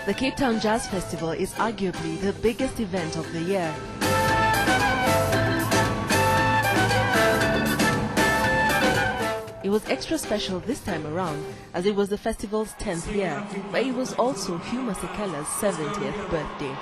The Cape Town Jazz Festival is arguably the biggest event of the year. It was extra special this time around as it was the festival's 10th year, but it was also Hugh Masekela's 70th birthday.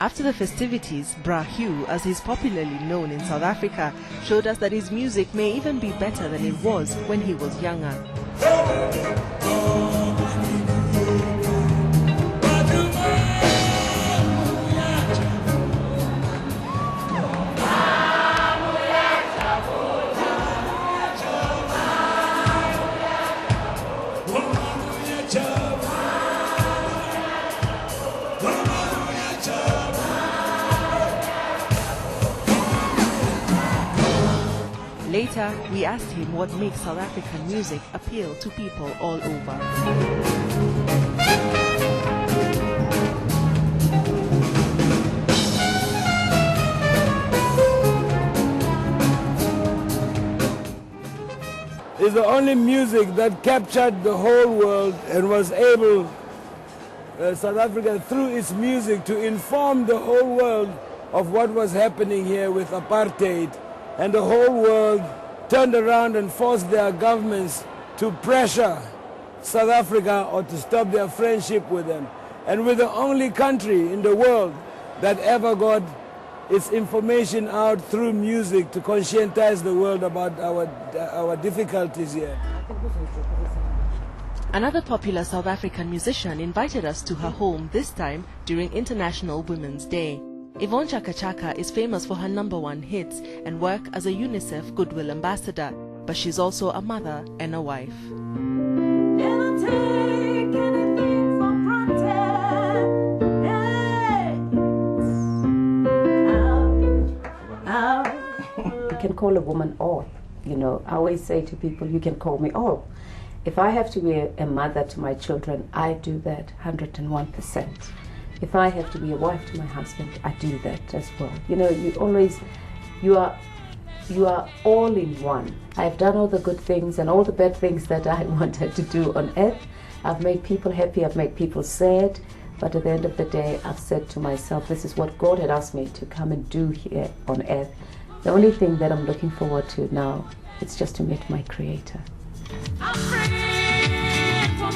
After the festivities, Bra Hugh, as he's popularly known in South Africa, showed us that his music may even be better than it was when he was younger. Later, we asked him what makes South African music appeal to people all over. It's the only music that captured the whole world and was able, South Africa, through its music, to inform the whole world of what was happening here with apartheid. And the whole world turned around and forced their governments to pressure South Africa or to stop their friendship with them. And we're the only country in the world that ever got its information out through music to conscientize the world about our difficulties here. Another popular South African musician invited us to her home, this time during International Women's Day. Yvonne Chaka Chaka is famous for her #1 hits and work as a UNICEF Goodwill Ambassador, but she's also a mother and a wife. You can call a woman all, you know. I always say to people, you can call me all. If I have to be a mother to my children, I do that 101%. If I have to be a wife to my husband, I do that as well. You know, you are all in one. I've done all the good things and all the bad things that I wanted to do on earth. I've made people happy, I've made people sad, but at the end of the day, I've said to myself, this is what God had asked me to come and do here on earth. The only thing that I'm looking forward to now is just to meet my Creator. I'm free from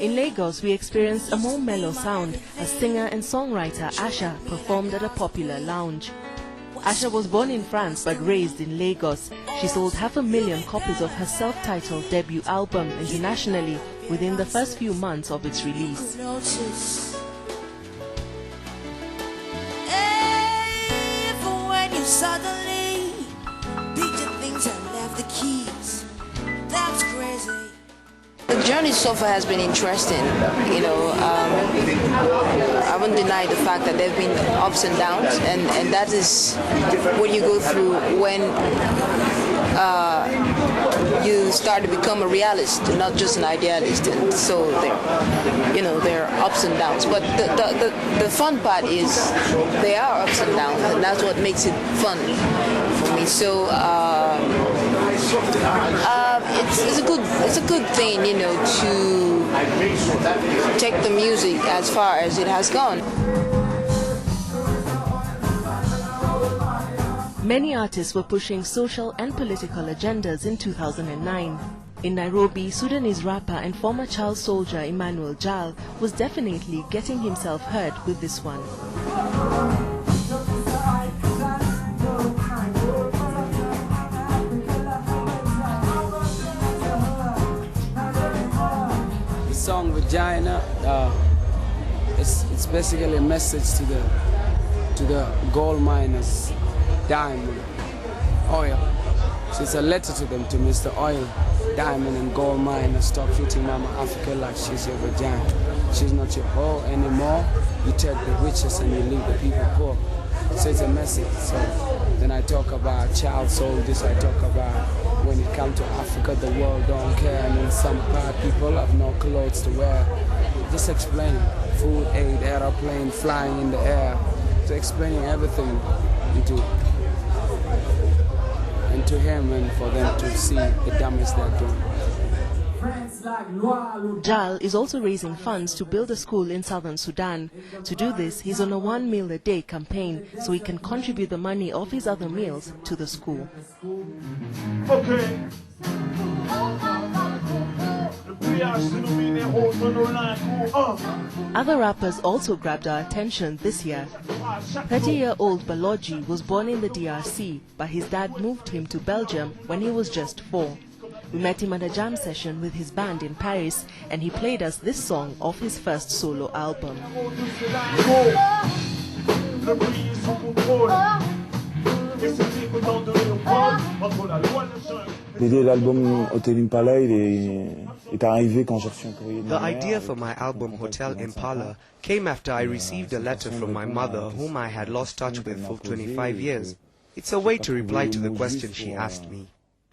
In Lagos, we experienced a more mellow sound as singer and songwriter Asha performed at a popular lounge. Asha was born in France but raised in Lagos. She sold 500,000 copies of her self-titled debut album internationally within the first few months of its release. Suddenly, picture things and left the keys. That's crazy. The journey so far has been interesting. You know, I won't deny the fact that there have been ups and downs, and that is what you go through when you start to become a realist, not just an idealist. And so there are ups and downs. But the fun part is there are ups and downs, and that's what makes it fun for me. So it's a good thing, you know, to take the music as far as it has gone. Many artists were pushing social and political agendas in 2009. In Nairobi, Sudanese rapper and former child soldier Emmanuel Jal was definitely getting himself heard with this one. The song Vagina, it's basically a message to the gold miners, diamond, oil. So it's a letter to them, to Mr. Oil, diamond and gold mine. Stop treating Mama Africa like she's your vagina. She's not your hoe anymore. You take the riches and you leave the people poor. So it's a message. So then I talk about child soldiers. I talk about when it comes to Africa, the world don't care. And then some part people have no clothes to wear. Just explaining food, aid, aeroplane, flying in the air. So explaining everything into him and for them to see the damage they're doing. Jal is also raising funds to build a school in southern Sudan. To do this, he's on a 1 meal a day campaign so he can contribute the money of his other meals to the school. Okay. Other rappers also grabbed our attention this year. 30-year-old Balogi was born in the DRC, but his dad moved him to Belgium when he was just 4. We met him at a jam session with his band in Paris, and he played us this song off his first solo album. The idea for my album Hotel Impala came after I received a letter from my mother, whom I had lost touch with for 25 years. It's a way to reply to the question she asked me.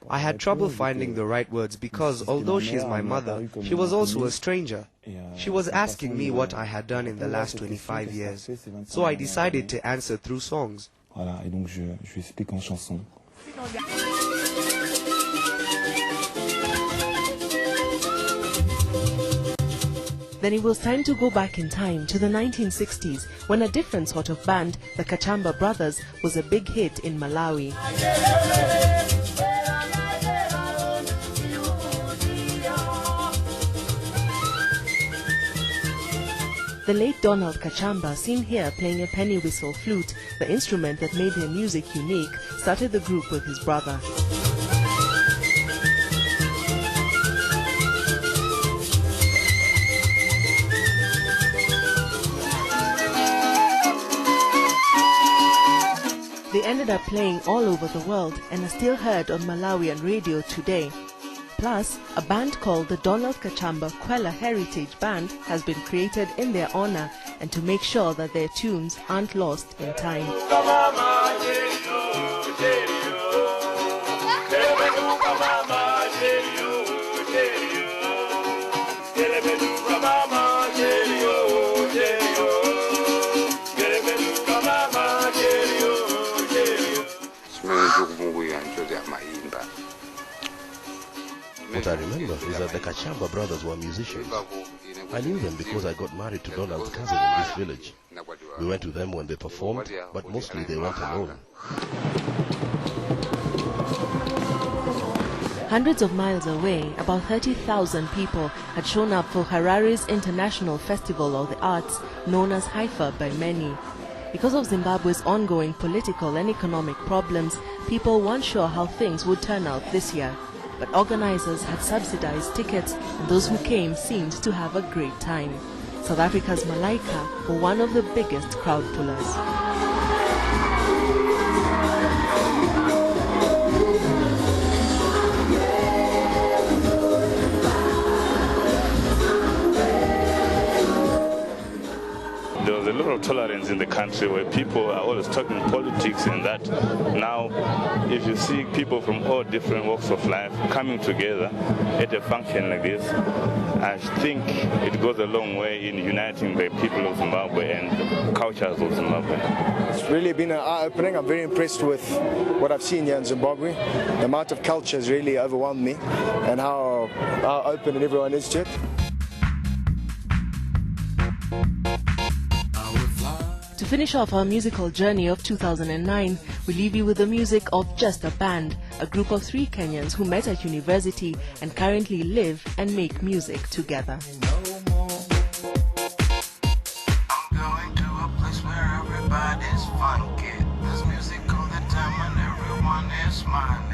I had trouble finding the right words because, although she is my mother, she was also a stranger. She was asking me what I had done in the last 25 years. So I decided to answer through songs. Voilà, et donc je lui explique en chanson. Then it was time to go back in time to the 1960s when a different sort of band, the Kachamba Brothers, was a big hit in Malawi. The late Donald Kachamba, seen here playing a penny whistle flute, the instrument that made their music unique, started the group with his brother. They ended up playing all over the world and are still heard on Malawian radio today. Plus, a band called the Donald Kachamba Kwela Heritage Band has been created in their honor and to make sure that their tunes aren't lost in time. What I remember is that the Kachamba brothers were musicians. I knew them because I got married to Donald's cousin in this village. We went to them when they performed, but mostly they went alone. Hundreds of miles away, about 30,000 people had shown up for Harare's International Festival of the Arts, known as Haifa by many. Because of Zimbabwe's ongoing political and economic problems, people weren't sure how things would turn out this year. But organizers had subsidized tickets and those who came seemed to have a great time. South Africa's Malaika were one of the biggest crowd pullers. There was a lot of tolerance in the country where people are always talking politics and that. Now, if you see people from all different walks of life coming together at a function like this, I think it goes a long way in uniting the people of Zimbabwe and cultures of Zimbabwe. It's really been an eye-opening. I'm very impressed with what I've seen here in Zimbabwe. The amount of culture has really overwhelmed me and how open everyone is to it. To finish off our musical journey of 2009, we leave you with the music of Just a Band, a group of 3 Kenyans who met at university and currently live and make music together. I'm going to a place where everybody's funky. There's music all the time and everyone is smiling.